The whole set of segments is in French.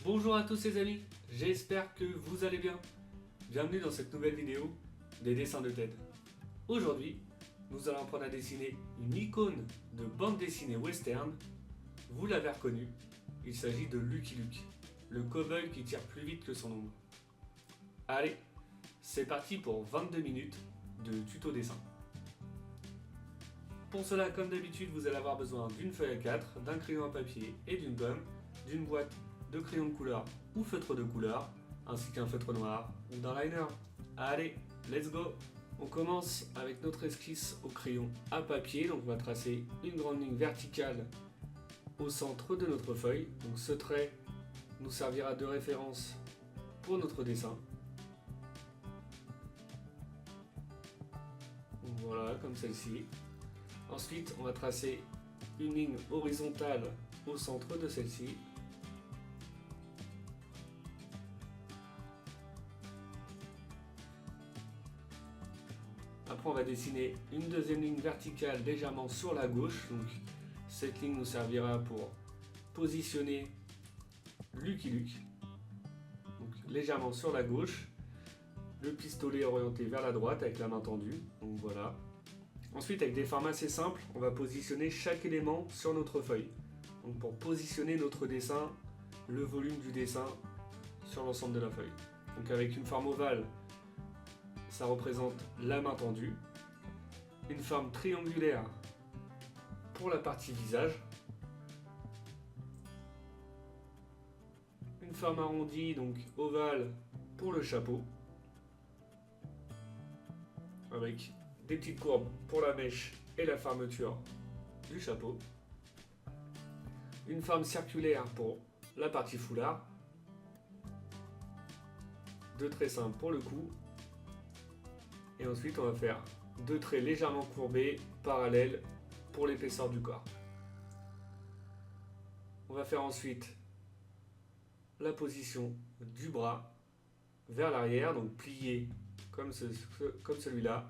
Bonjour à tous les amis, j'espère que vous allez bien. Bienvenue dans cette nouvelle vidéo des dessins de Ted. Aujourd'hui, nous allons apprendre à dessiner une icône de bande dessinée western. Vous l'avez reconnu, il s'agit de Lucky Luke, le cow-boy qui tire plus vite que son ombre. Allez, c'est parti pour 22 minutes de tuto dessin. Pour cela, comme d'habitude, vous allez avoir besoin d'une feuille A4, d'un crayon à papier et d'une gomme, d'une boîte de crayons de couleur ou feutre de couleur, ainsi qu'un feutre noir ou d'un liner. Allez, let's go! On commence avec notre esquisse au crayon à papier, donc on va tracer une grande ligne verticale au centre de notre feuille. Donc ce trait nous servira de référence pour notre dessin. Voilà, comme celle-ci. Ensuite, on va tracer une ligne horizontale au centre de celle-ci. Après, on va dessiner une deuxième ligne verticale légèrement sur la gauche. Donc, cette ligne nous servira pour positionner Lucky Luke. Donc, légèrement sur la gauche. Le pistolet orienté vers la droite avec la main tendue. Donc voilà. Ensuite, avec des formes assez simples, on va positionner chaque élément sur notre feuille. Donc pour positionner notre dessin, le volume du dessin sur l'ensemble de la feuille. Donc avec une forme ovale, ça représente la main tendue. Une forme triangulaire pour la partie visage. Une forme arrondie, donc ovale, pour le chapeau. Avec des petites courbes pour la mèche et la fermeture du chapeau. Une forme circulaire pour la partie foulard. Deux traits simples pour le cou. Et ensuite, on va faire deux traits légèrement courbés, parallèles pour l'épaisseur du corps. On va faire ensuite la position du bras vers l'arrière, donc plié comme celui-là.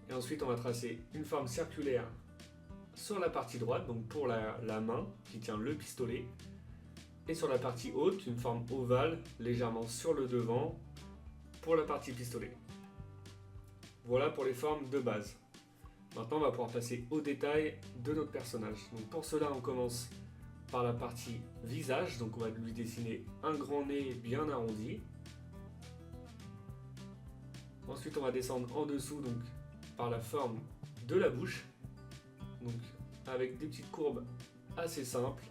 Et ensuite, on va tracer une forme circulaire sur la partie droite, donc pour la main qui tient le pistolet. Et sur la partie haute, une forme ovale, légèrement sur le devant, pour la partie pistolet. Voilà pour les formes de base. Maintenant, on va pouvoir passer au détail de notre personnage. Donc pour cela, on commence par la partie visage. Donc on va lui dessiner un grand nez bien arrondi. Ensuite, on va descendre en dessous, donc par la forme de la bouche, donc avec des petites courbes assez simples.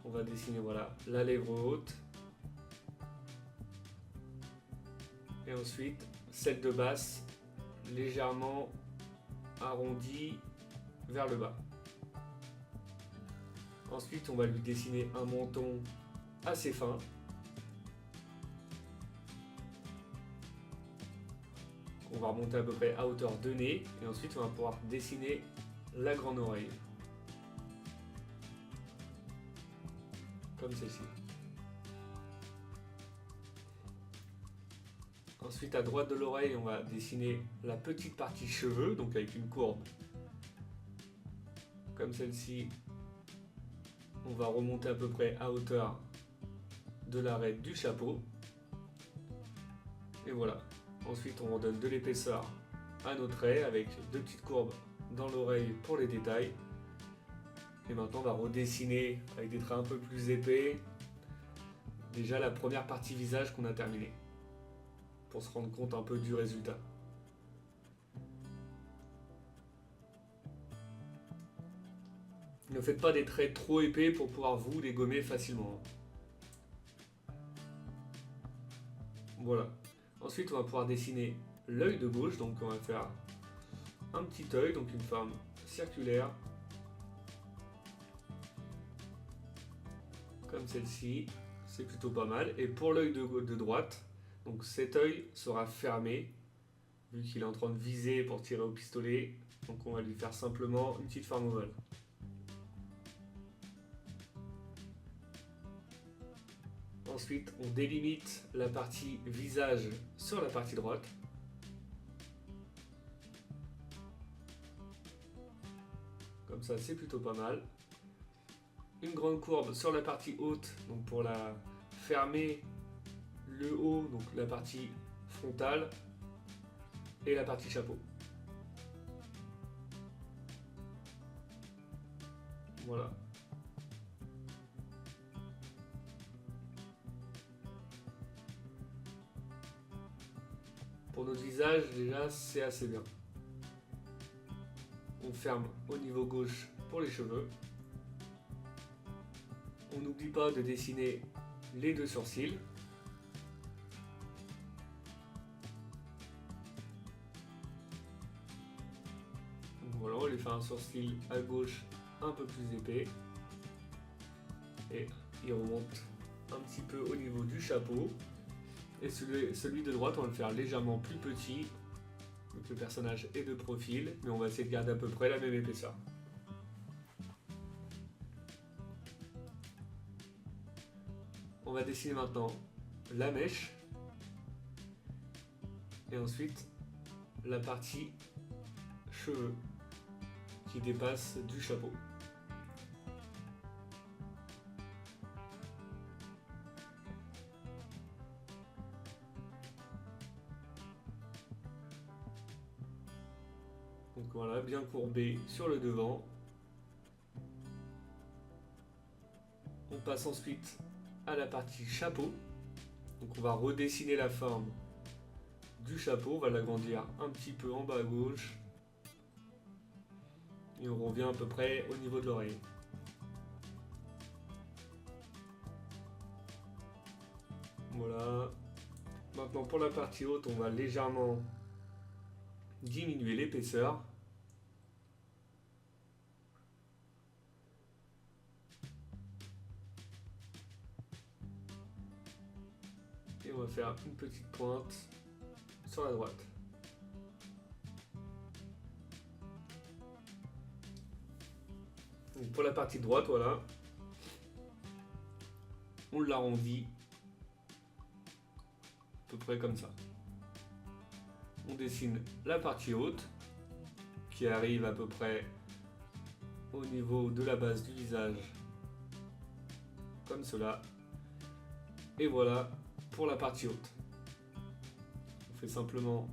On va dessiner voilà, la lèvre haute et ensuite celle de basse légèrement arrondie vers le bas. Ensuite, on va lui dessiner un menton assez fin. On va remonter à peu près à hauteur de nez et ensuite on va pouvoir dessiner la grande oreille. Comme celle-ci. Ensuite, à droite de l'oreille, on va dessiner la petite partie cheveux, donc avec une courbe. Comme celle-ci. On va remonter à peu près à hauteur de l'arête du chapeau. Et voilà. Ensuite, on redonne de l'épaisseur à nos traits avec deux petites courbes dans l'oreille pour les détails. Et maintenant, on va redessiner avec des traits un peu plus épais. Déjà la première partie visage qu'on a terminée. Pour se rendre compte un peu du résultat. Ne faites pas des traits trop épais pour pouvoir vous les gommer facilement. Voilà. Ensuite, on va pouvoir dessiner l'œil de gauche. Donc, on va faire un petit œil, donc une forme circulaire. Comme celle-ci. C'est plutôt pas mal. Et pour l'œil de droite, donc cet œil sera fermé, vu qu'il est en train de viser pour tirer au pistolet. Donc, on va lui faire simplement une petite forme ovale. Ensuite, on délimite la partie visage sur la partie droite. Comme ça, c'est plutôt pas mal. une grande courbe sur la partie haute, donc pour la fermer le haut, donc la partie frontale et la partie chapeau. Voilà. Pour notre visage, déjà, c'est assez bien. On ferme au niveau gauche pour les cheveux. On n'oublie pas de dessiner les deux sourcils. Donc voilà, on lui fait un sourcil à gauche un peu plus épais. Et il remonte un petit peu au niveau du chapeau. Et celui de droite, on va le faire légèrement plus petit. Donc le personnage est de profil, mais on va essayer de garder à peu près la même épaisseur. On va dessiner maintenant la mèche. Et ensuite, la partie cheveux qui dépasse du chapeau. Donc voilà, bien courbé sur le devant. On passe ensuite à la partie chapeau. Donc on va redessiner la forme du chapeau, on va l'agrandir un petit peu en bas à gauche. Et on revient à peu près au niveau de l'oreille. Voilà. Maintenant pour la partie haute, on va légèrement diminuer l'épaisseur. Et on va faire une petite pointe sur la droite. Donc pour la partie droite, voilà, on l'arrondit à peu près comme ça. On dessine la partie haute qui arrive à peu près au niveau de la base du visage, comme cela. Et voilà pour la partie haute. On fait simplement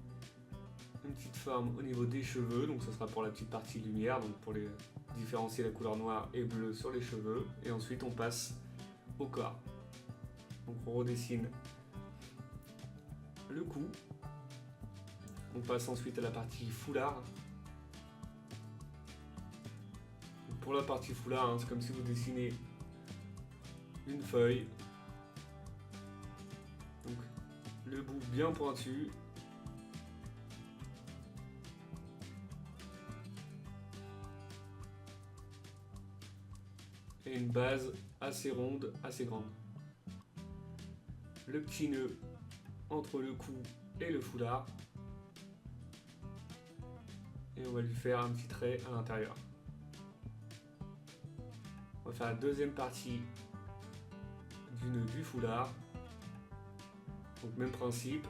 une petite forme au niveau des cheveux, donc ce sera pour la petite partie lumière, donc pour les différencier la couleur noire et bleue sur les cheveux. Et ensuite on passe au corps. Donc on redessine le cou. On passe ensuite à la partie foulard. Donc pour la partie foulard, c'est comme si vous dessinez une feuille. Donc le bout bien pointu. Et une base assez ronde, assez grande. Le petit nœud entre le cou et le foulard. Et on va lui faire un petit trait à l'intérieur. On va faire la deuxième partie du nœud du foulard. Donc même principe,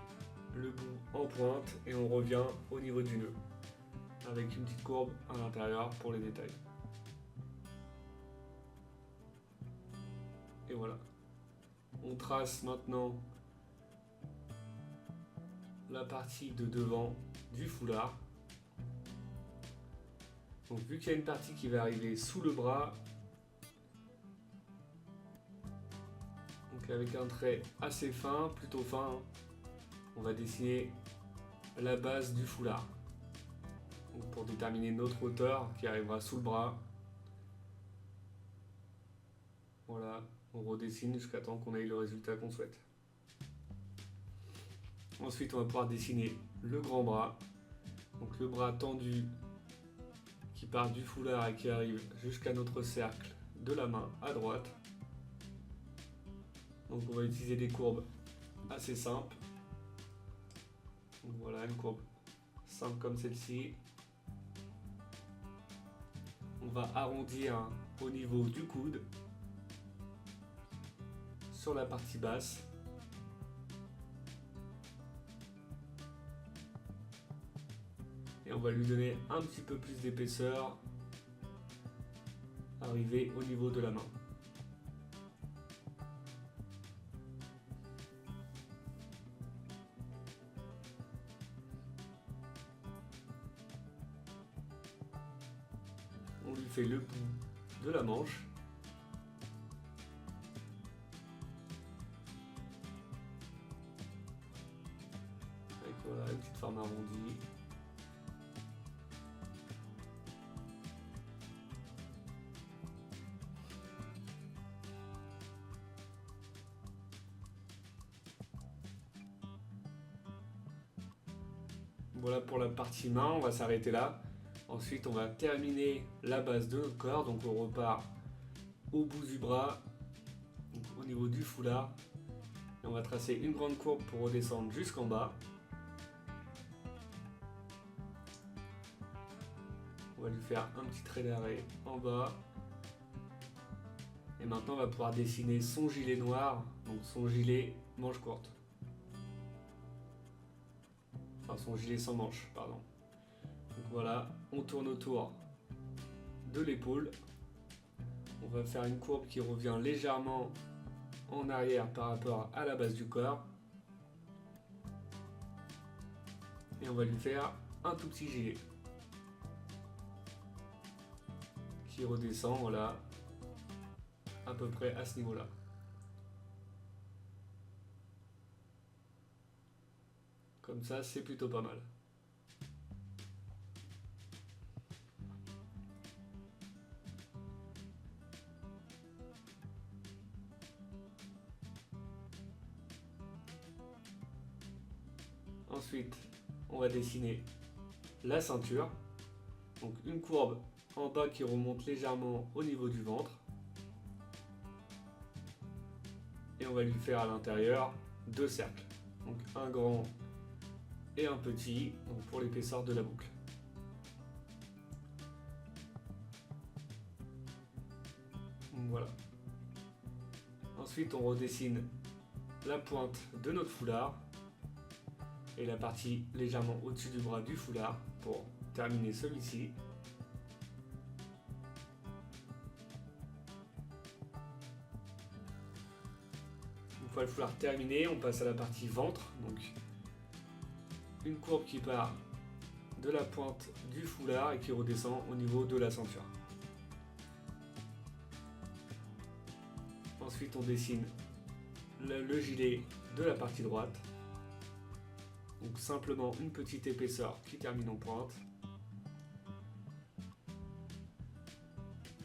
le bout en pointe et on revient au niveau du nœud. Avec une petite courbe à l'intérieur pour les détails. Et voilà. On trace maintenant la partie de devant du foulard. Donc vu qu'il y a une partie qui va arriver sous le bras, donc avec un trait assez fin, plutôt fin, on va dessiner la base du foulard. Donc pour déterminer notre hauteur qui arrivera sous le bras. Voilà, on redessine jusqu'à temps qu'on ait le résultat qu'on souhaite. Ensuite, on va pouvoir dessiner le grand bras. Donc le bras tendu qui part du foulard et qui arrive jusqu'à notre cercle de la main à droite. Donc on va utiliser des courbes assez simples. Donc voilà, une courbe simple comme celle-ci. On va arrondir au niveau du coude sur la partie basse. Et on va lui donner un petit peu plus d'épaisseur, arriver au niveau de la main. qui fait le bout de la manche. Avec voilà, une petite forme arrondie. Voilà pour la partie main, on va s'arrêter là. Ensuite, on va terminer la base de notre corps. Donc, on repart au bout du bras, donc au niveau du foulard. Et on va tracer une grande courbe pour redescendre jusqu'en bas. On va lui faire un petit trait d'arrêt en bas. Et maintenant, on va pouvoir dessiner son gilet noir, donc son gilet manche courte. Enfin, son gilet sans manche, pardon. Donc voilà, on tourne autour de l'épaule. On va faire une courbe qui revient légèrement en arrière par rapport à la base du corps. Et on va lui faire un tout petit gilet. Qui redescend, voilà, à peu près à ce niveau-là. Comme ça, c'est plutôt pas mal. Ensuite, on va dessiner la ceinture. Donc une courbe en bas qui remonte légèrement au niveau du ventre. Et on va lui faire à l'intérieur deux cercles. Donc un grand et un petit, donc pour l'épaisseur de la boucle. Voilà. Ensuite, on redessine la pointe de notre foulard et la partie légèrement au-dessus du bras du foulard pour terminer celui-ci. Une fois le foulard terminé, on passe à la partie ventre. Donc une courbe qui part de la pointe du foulard et qui redescend au niveau de la ceinture. Ensuite, on dessine le gilet de la partie droite. Donc simplement une petite épaisseur qui termine en pointe.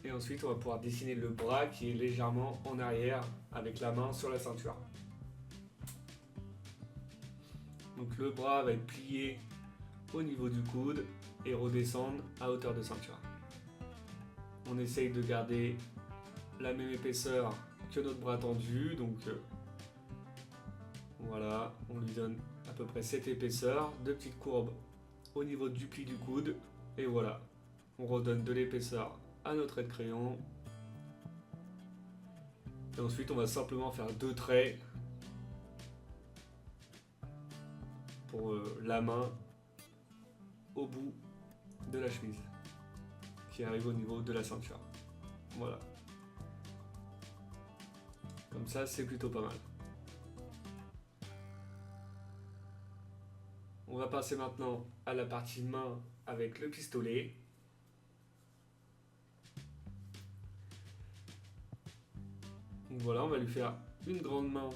Et ensuite, on va pouvoir dessiner le bras qui est légèrement en arrière avec la main sur la ceinture. Donc le bras va être plié au niveau du coude et redescendre à hauteur de ceinture. On essaye de garder la même épaisseur que notre bras tendu, donc voilà, on lui donne à peu près cette épaisseur, deux petites courbes au niveau du pli du coude, et voilà, on redonne de l'épaisseur à notre trait de crayon. Et ensuite on va simplement faire deux traits pour la main au bout de la chemise qui arrive au niveau de la ceinture. Voilà. Comme ça, c'est plutôt pas mal. On va passer maintenant à la partie main avec le pistolet. Donc voilà, on va lui faire une grande main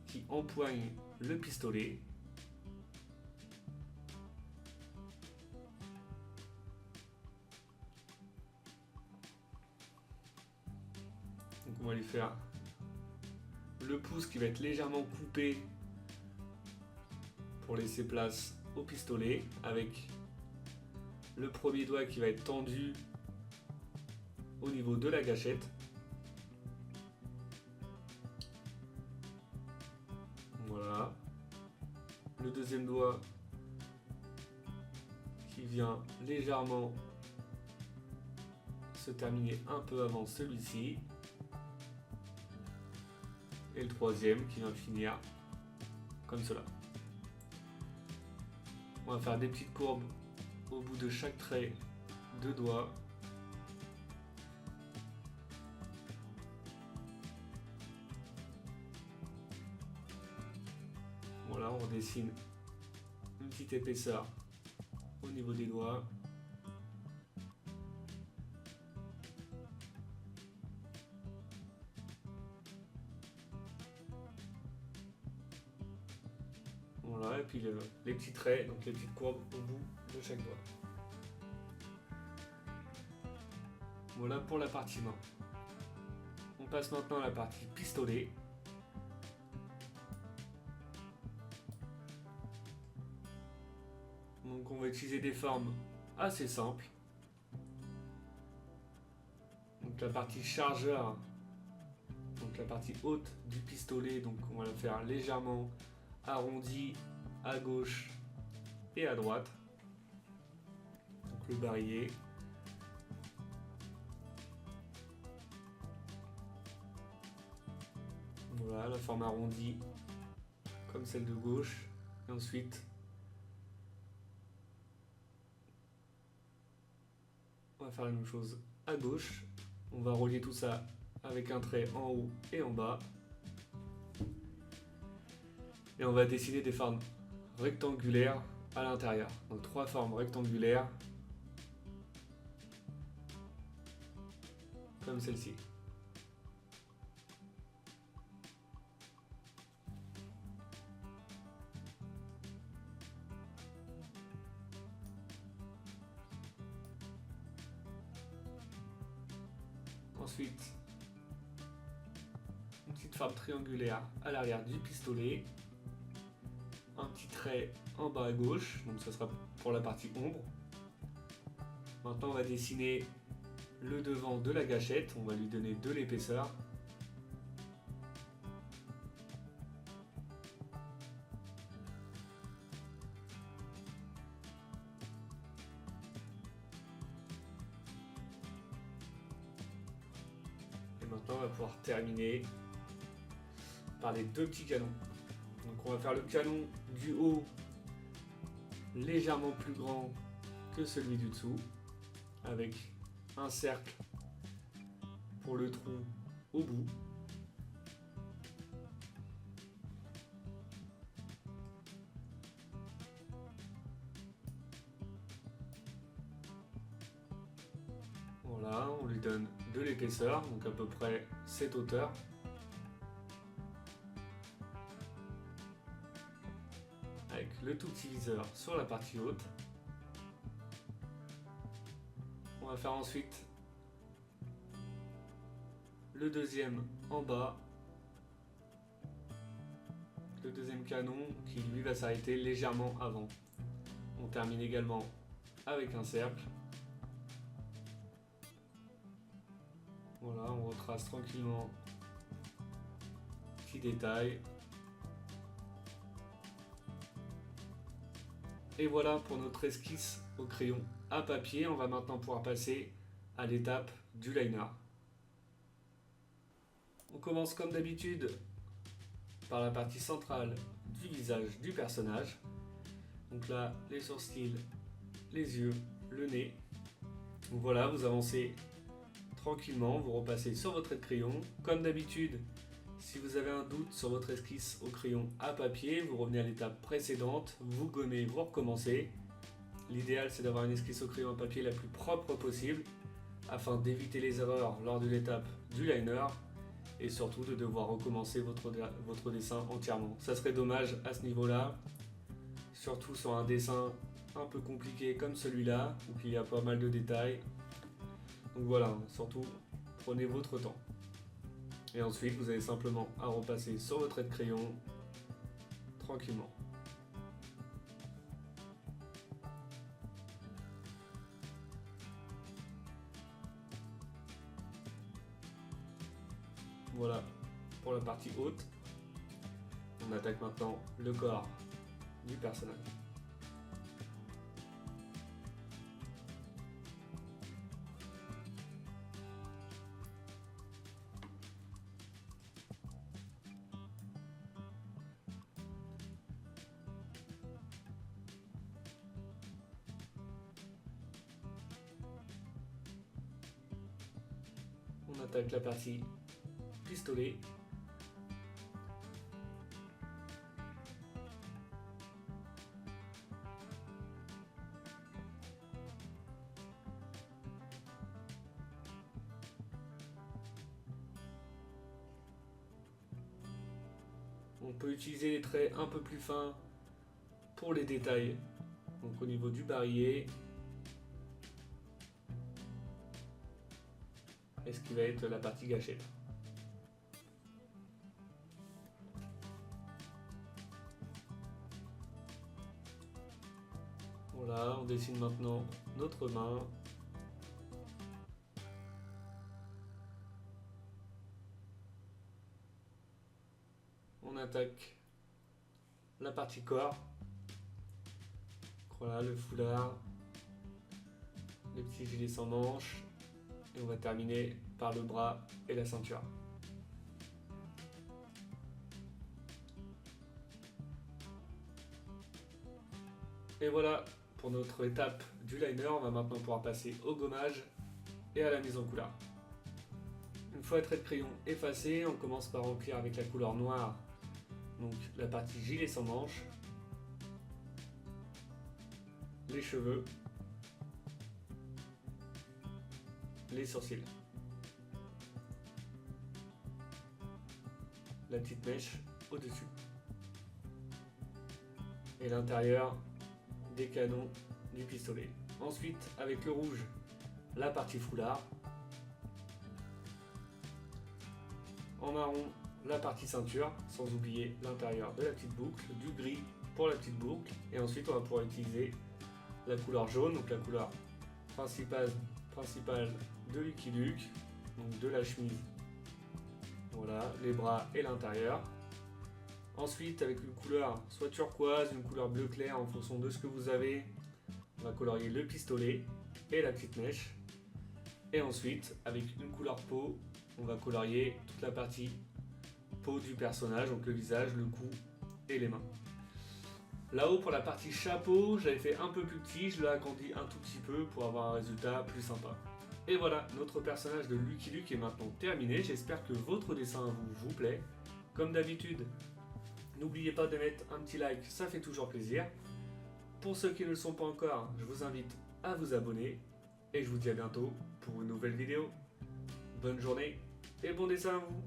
qui empoigne le pistolet. Donc on va lui faire le pouce qui va être légèrement coupé pour laisser place au pistolet, avec le premier doigt qui va être tendu au niveau de la gâchette. Voilà. Le deuxième doigt qui vient légèrement se terminer un peu avant celui-ci. Et le troisième qui vient finir comme cela. On va faire des petites courbes au bout de chaque trait de doigt. Voilà, on redessine une petite épaisseur niveau des doigts. Voilà, et puis les petits traits, donc les petites courbes au bout de chaque doigt. Voilà pour la partie main. On passe maintenant à la partie pistolet. Donc on va utiliser des formes assez simples. Donc la partie chargeur, donc la partie haute du pistolet, donc on va la faire légèrement arrondie à gauche et à droite. Donc le barillet. Voilà, la forme arrondie comme celle de gauche. Et ensuite, on va faire la même chose à gauche. On va relier tout ça avec un trait en haut et en bas. Et on va dessiner des formes rectangulaires à l'intérieur. Donc 3 formes rectangulaires comme celle-ci. Ensuite, une petite forme triangulaire à l'arrière du pistolet. Un petit trait en bas à gauche, donc ça sera pour la partie ombre. Maintenant on va dessiner le devant de la gâchette, on va lui donner de l'épaisseur. Et maintenant on va pouvoir terminer par les 2 petits canons. Donc on va faire le canon du haut légèrement plus grand que celui du dessous, avec un cercle pour le trou au bout. Voilà, on lui donne de l'épaisseur, donc à peu près cette hauteur. Avec le tout petit viseur sur la partie haute. On va faire ensuite le deuxième en bas. Le deuxième canon qui lui va s'arrêter légèrement avant. On termine également avec un cercle. Voilà, on retrace tranquillement. Petit détail. Et voilà pour notre esquisse au crayon à papier. On va maintenant pouvoir passer à l'étape du liner. On commence comme d'habitude par la partie centrale du visage du personnage. Donc là, les sourcils, les yeux, le nez. Donc voilà, vous avancez tranquillement, vous repassez sur votre trait de crayon. Comme d'habitude, si vous avez un doute sur votre esquisse au crayon à papier, vous revenez à l'étape précédente, vous gommez, vous recommencez. L'idéal, c'est d'avoir une esquisse au crayon à papier la plus propre possible afin d'éviter les erreurs lors de l'étape du liner et surtout de devoir recommencer votre dessin entièrement. Ça serait dommage à ce niveau-là, surtout sur un dessin un peu compliqué comme celui-là où il y a pas mal de détails. Donc voilà, surtout prenez votre temps. Et ensuite, vous avez simplement à repasser sur votre trait de crayon tranquillement. Voilà pour la partie haute. On attaque maintenant le corps du personnage. On attaque la partie pistolet. On peut utiliser les traits un peu plus fins pour les détails. Donc au niveau du barillet. Et ce qui va être la partie gâchette. Voilà, on dessine maintenant notre main. On attaque la partie corps. Voilà, le foulard, les petits gilets sans manches. Et on va terminer par le bras et la ceinture. Et voilà pour notre étape du liner. On va maintenant pouvoir passer au gommage et à la mise en couleur. Une fois le trait de crayon effacé, on commence par remplir avec la couleur noire, donc la partie gilet sans manches, les cheveux, les sourcils, la petite mèche au-dessus et l'intérieur des canons du pistolet. Ensuite, avec le rouge, la partie foulard. En marron, la partie ceinture, sans oublier l'intérieur de la petite boucle, du gris pour la petite boucle. Et ensuite, on va pouvoir utiliser la couleur jaune, donc la couleur principale de Lucky Luke, donc de la chemise. Voilà, les bras et l'intérieur. Ensuite, avec une couleur soit turquoise, une couleur bleu clair en fonction de ce que vous avez, on va colorier le pistolet et la petite mèche. Et ensuite, avec une couleur peau, on va colorier toute la partie peau du personnage, donc le visage, le cou et les mains. Là-haut, pour la partie chapeau, j'avais fait un peu plus petit, je l'ai agrandi un tout petit peu pour avoir un résultat plus sympa. Et voilà, notre personnage de Lucky Luke est maintenant terminé. J'espère que votre dessin vous plaît. Comme d'habitude, n'oubliez pas de mettre un petit like, ça fait toujours plaisir. Pour ceux qui ne le sont pas encore, je vous invite à vous abonner. Et je vous dis à bientôt pour une nouvelle vidéo. Bonne journée et bon dessin à vous!